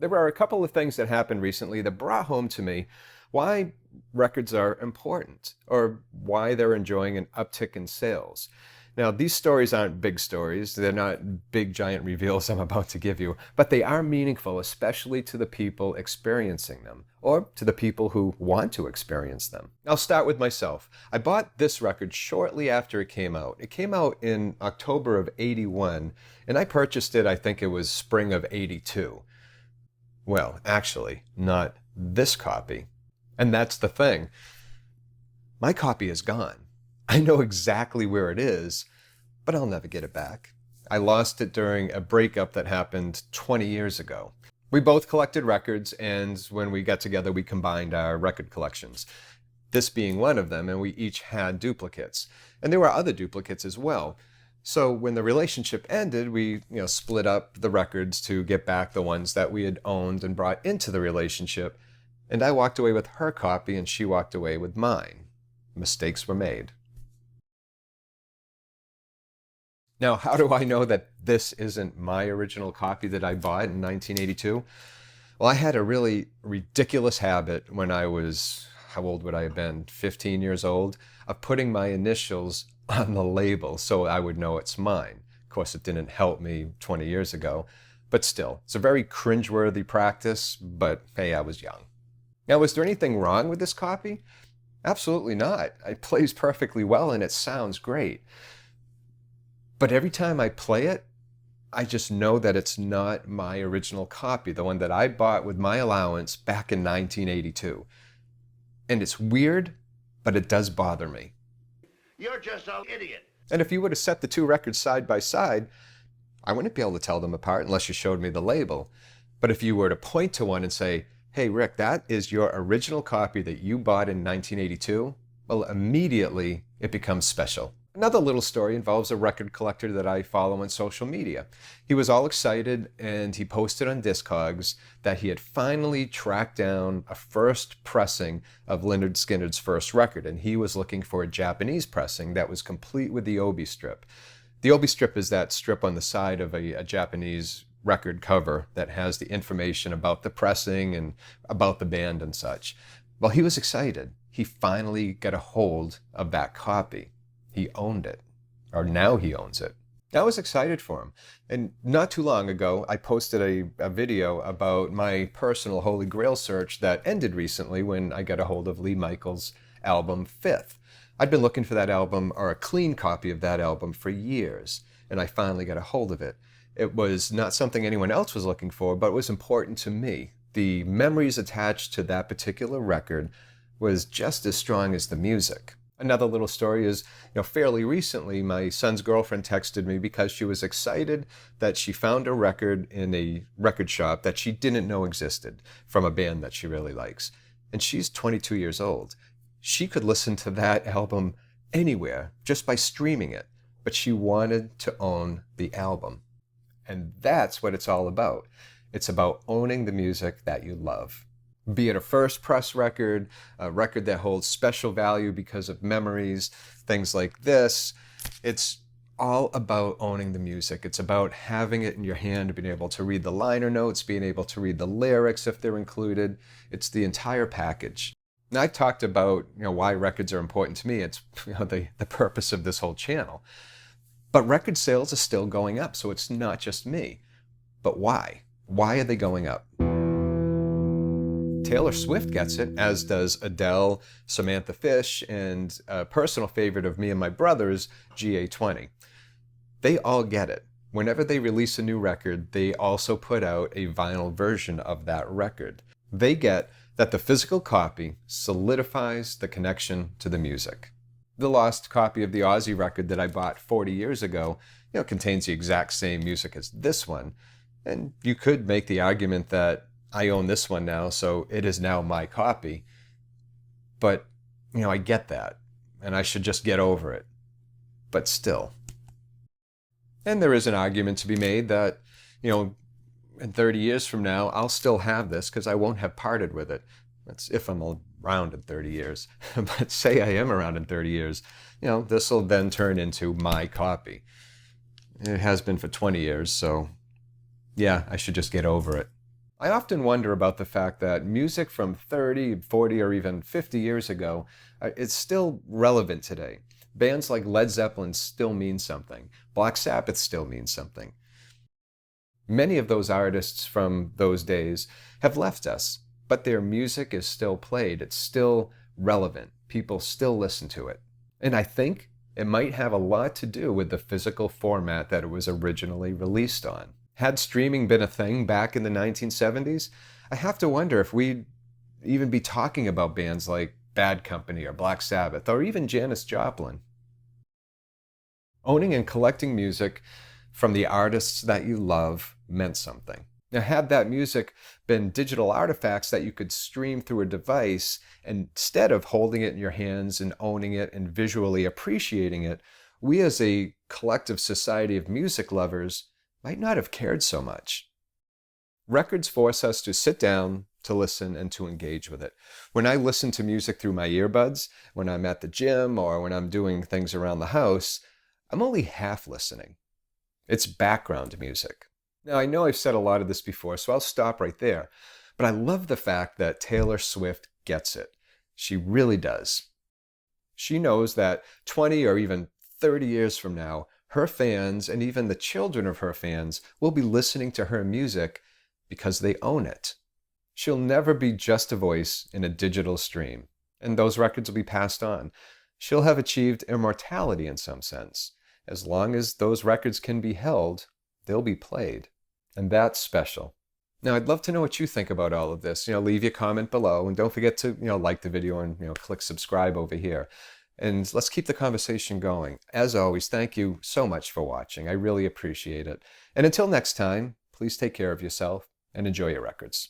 There are a couple of things that happened recently that brought home to me why records are important or why they're enjoying an uptick in sales. Now, these stories aren't big stories. They're not big, giant reveals I'm about to give you, but they are meaningful, especially to the people experiencing them or to the people who want to experience them. I'll start with myself. I bought this record shortly after it came out. It came out in October of '81, and I purchased it, I think it was spring of '82. Well, actually, not this copy. And that's the thing. My copy is gone. I know exactly where it is, but I'll never get it back. I lost it during a breakup that happened 20 years ago. We both collected records, and when we got together, we combined our record collections. This being one of them, and we each had duplicates. And there were other duplicates as well. So when the relationship ended, we split up the records to get back the ones that we had owned and brought into the relationship. And I walked away with her copy and she walked away with mine. Mistakes were made. Now, how do I know that this isn't my original copy that I bought in 1982? Well, I had a really ridiculous habit when I was, how old would I have been, 15 years old, of putting my initials on the label so I would know it's mine. Of course, it didn't help me 20 years ago, but still, it's a very cringeworthy practice, but hey, I was young. Now, was there anything wrong with this copy? Absolutely not. It plays perfectly well and it sounds great. But every time I play it, I just know that it's not my original copy, the one that I bought with my allowance back in 1982. And it's weird, but it does bother me. You're just an idiot. And if you were to set the two records side by side, I wouldn't be able to tell them apart unless you showed me the label. But if you were to point to one and say, hey, Rick, that is your original copy that you bought in 1982, well, immediately it becomes special. Another little story involves a record collector that I follow on social media. He was all excited and he posted on Discogs that he had finally tracked down a first pressing of Lynyrd Skynyrd's first record, and he was looking for a Japanese pressing that was complete with the obi strip. The obi strip is that strip on the side of a Japanese record cover that has the information about the pressing and about the band and such. Well, he was excited. He finally got a hold of that copy. He owned it, or now he owns it. I was excited for him. And not too long ago, I posted a video about my personal Holy Grail search that ended recently when I got a hold of Lee Michaels' album Fifth. I'd been looking for that album, or a clean copy of that album, for years, and I finally got a hold of it. It was not something anyone else was looking for, but it was important to me. The memories attached to that particular record was just as strong as the music. Another little story is, fairly recently, my son's girlfriend texted me because she was excited that she found a record in a record shop that she didn't know existed from a band that she really likes. And she's 22 years old. She could listen to that album anywhere just by streaming it, but she wanted to own the album. And that's what it's all about. It's about owning the music that you love. Be it a first press record, a record that holds special value because of memories, things like this. It's all about owning the music. It's about having it in your hand, being able to read the liner notes, being able to read the lyrics if they're included. It's the entire package. Now, I've talked about why records are important to me. It's the purpose of this whole channel. But record sales are still going up, so it's not just me. But why? Why are they going up? Taylor Swift gets it, as does Adele, Samantha Fish, and a personal favorite of me and my brother's, GA20. They all get it. Whenever they release a new record, they also put out a vinyl version of that record. They get that the physical copy solidifies the connection to the music. The lost copy of the Ozzy record that I bought 40 years ago, contains the exact same music as this one. And you could make the argument that I own this one now, so it is now my copy. But, I get that, and I should just get over it. But still. And there is an argument to be made that, in 30 years from now, I'll still have this because I won't have parted with it. That's if I'm around in 30 years. But say I am around in 30 years, this will then turn into my copy. It has been for 20 years, so yeah, I should just get over it. I often wonder about the fact that music from 30, 40, or even 50 years ago is still relevant today. Bands like Led Zeppelin still mean something. Black Sabbath still means something. Many of those artists from those days have left us, but their music is still played. It's still relevant. People still listen to it. And I think it might have a lot to do with the physical format that it was originally released on. Had streaming been a thing back in the 1970s, I have to wonder if we'd even be talking about bands like Bad Company or Black Sabbath or even Janis Joplin. Owning and collecting music from the artists that you love meant something. Now, had that music been digital artifacts that you could stream through a device, instead of holding it in your hands and owning it and visually appreciating it, we as a collective society of music lovers might not have cared so much. Records force us to sit down, to listen, and to engage with it. When I listen to music through my earbuds, when I'm at the gym or when I'm doing things around the house, I'm only half listening. It's background music. Now, I know I've said a lot of this before, so I'll stop right there. But I love the fact that Taylor Swift gets it. She really does. She knows that 20 or even 30 years from now, her fans and even the children of her fans will be listening to her music because they own it. She'll never be just a voice in a digital stream, and those records will be passed on. She'll have achieved immortality in some sense. As long as those records can be held, they'll be played. And that's special. Now, I'd love to know what you think about all of this. Leave your comment below, and don't forget to, like the video and, click subscribe over here. And let's keep the conversation going. As always, thank you so much for watching. I really appreciate it. And until next time, please take care of yourself and enjoy your records.